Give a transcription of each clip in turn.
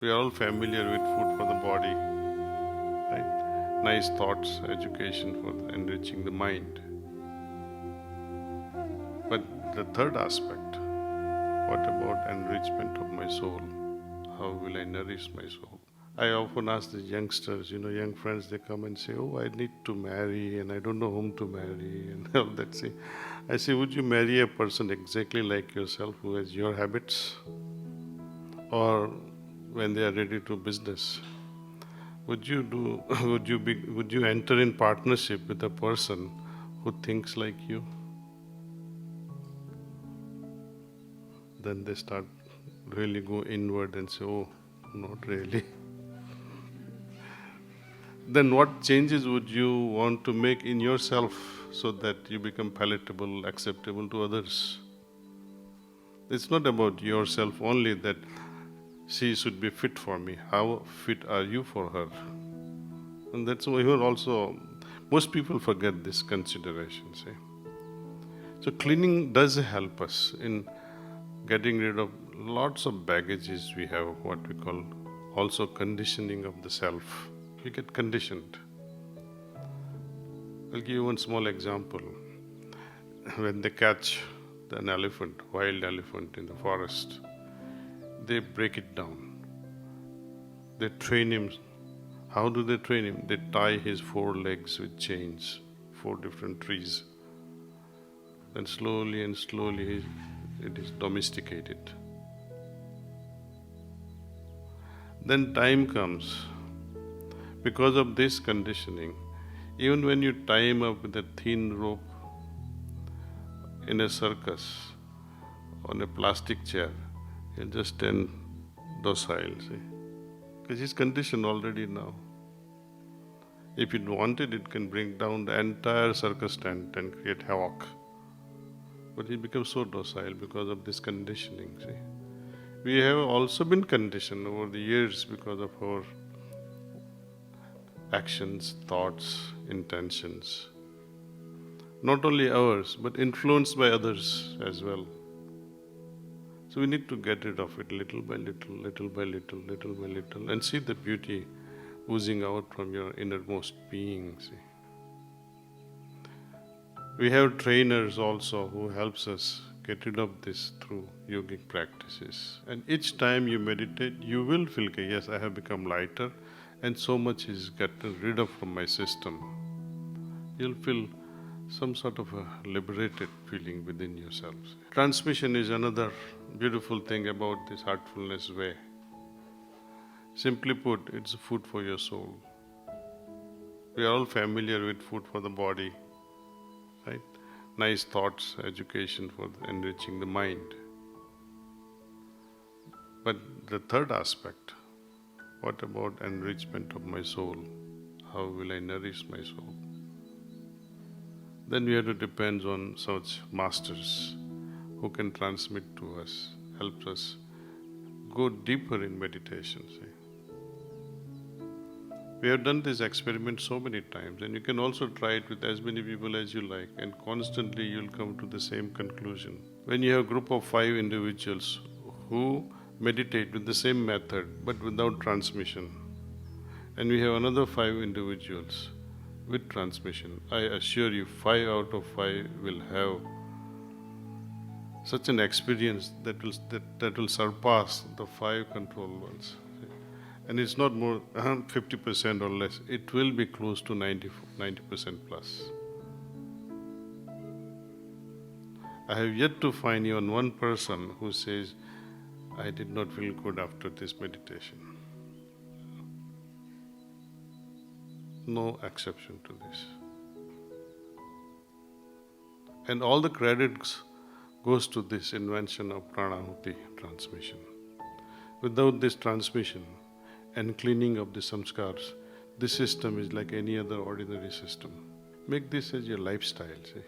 We are all familiar with food for the body, right? Nice thoughts, education for enriching the mind. But the third aspect, what about enrichment of my soul? How will I nourish my soul? I often ask the youngsters, young friends, they come and say, "Oh, I need to marry and I don't know whom to marry," and all that. I say, would you marry a person exactly like yourself who has your habits? Or when they are ready to business, would you do, would you enter in partnership with a person who thinks like you? Then they start really go inward and say, "Oh, not really." Then what changes would you want to make in yourself so that you become palatable, acceptable to others? It's not about yourself only that she should be fit for me. How fit are you for her? And that's why here also most people forget this consideration. See? So cleaning does help us in getting rid of lots of baggages we have, what we call also conditioning of the self. We get conditioned. I'll give you one small example. When they catch an elephant, wild elephant in the forest, they break it down. They train him. How do they train him? They tie his 4 legs with chains, 4 different trees. Then slowly and slowly it is domesticated. Then time comes. Because of this conditioning, even when you tie him up with a thin rope in a circus, on a plastic chair, he'll just stand docile, see? Because he's conditioned already now. If it wanted, it can bring down the entire circus tent and create havoc. But he becomes so docile because of this conditioning, see? We have also been conditioned over the years because of our actions, thoughts, intentions. Not only ours, but influenced by others as well. So we need to get rid of it little by little, little by little, little by little, and see the beauty oozing out from your innermost being. See? We have trainers also who helps us get rid of this through yogic practices. And each time you meditate, you will feel, yes, I have become lighter and so much is gotten rid of from my system. You'll feel some sort of a liberated feeling within yourselves. Transmission is another beautiful thing about this heartfulness way. Simply put, it's food for your soul. We are all familiar with food for the body, right? Nice thoughts, education for enriching the mind. But the third aspect, what about enrichment of my soul? How will I nourish my soul? Then we have to depend on such masters who can transmit to us, help us go deeper in meditation. See? We have done this experiment so many times, and you can also try it with as many people as you like, and constantly you'll come to the same conclusion. When you have a group of 5 individuals who meditate with the same method but without transmission, and we have another 5 individuals with transmission, I assure you 5 out of 5 will have such an experience that will surpass the 5 controlled ones. And it's not more 50% or less, it will be close to 90% plus. I have yet to find even one person who says, I did not feel good after this meditation. No exception to this. And all the credits goes to this invention of pranahuti transmission. Without this transmission and cleaning of the samskars, this system is like any other ordinary system. Make this as your lifestyle, see.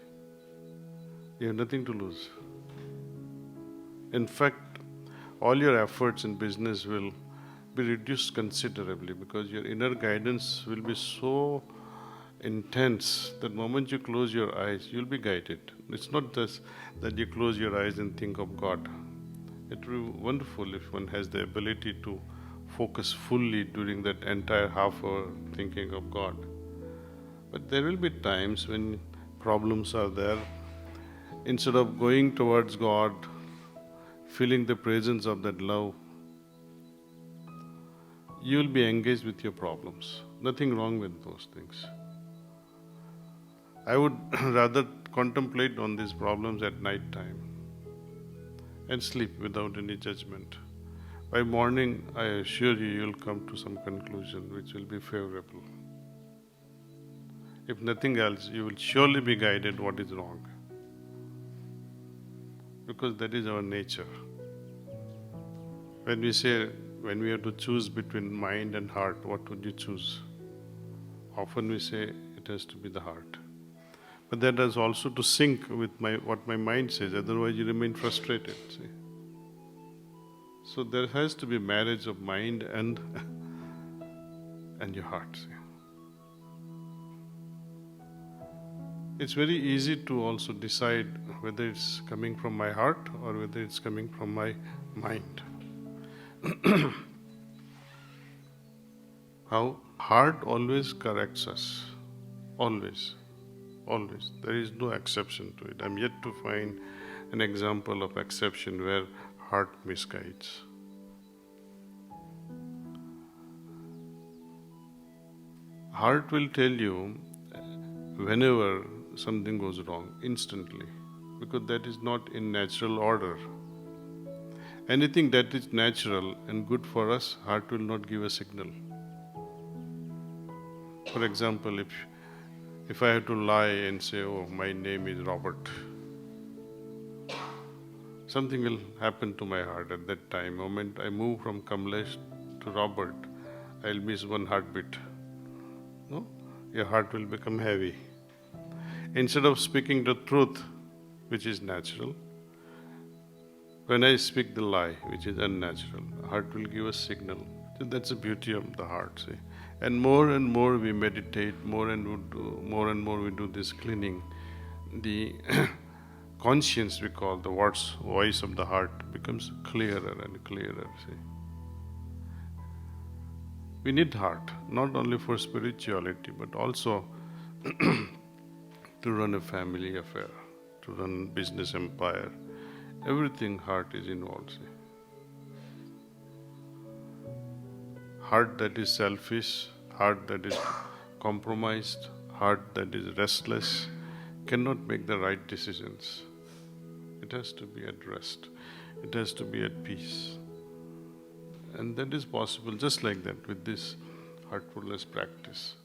You have nothing to lose. In fact, all your efforts in business will be reduced considerably because your inner guidance will be so intense that the moment you close your eyes, you'll be guided. It's not just that you close your eyes and think of God. It will be wonderful if one has the ability to focus fully during that entire half hour thinking of God. But there will be times when problems are there. Instead of going towards God, feeling the presence of that love, you will be engaged with your problems. Nothing wrong with those things. I would rather contemplate on these problems at night time and sleep without any judgment. By morning, I assure you, you'll come to some conclusion which will be favorable. If nothing else, you will surely be guided what is wrong. Because that is our nature. When we have to choose between mind and heart, what would you choose? Often we say it has to be the heart. But that has also to sync with what my mind says, otherwise you remain frustrated. See? So there has to be marriage of mind and your heart. See? It's very easy to also decide whether it's coming from my heart or whether it's coming from my mind. How heart always corrects us. Always. Always. There is no exception to it. I'm yet to find an example of exception where heart misguides. Heart will tell you whenever something goes wrong, instantly, because that is not in natural order. Anything that is natural and good for us, heart will not give a signal. For example, if I have to lie and say, oh, my name is Robert, something will happen to my heart at that time. The moment I move from Kamlesh to Robert, I'll miss one heartbeat. No? Your heart will become heavy. Instead of speaking the truth, which is natural, when I speak the lie, which is unnatural, heart will give a signal. So that's the beauty of the heart, see. And more we meditate, more and more we do this cleaning, the conscience we call the voice of the heart becomes clearer and clearer, see. We need heart, not only for spirituality, but also to run a family affair, to run business empire. Everything heart is involved. See. Heart that is selfish, heart that is compromised, heart that is restless, cannot make the right decisions. It has to be at rest. It has to be at peace. And that is possible just like that with this heartfulness practice.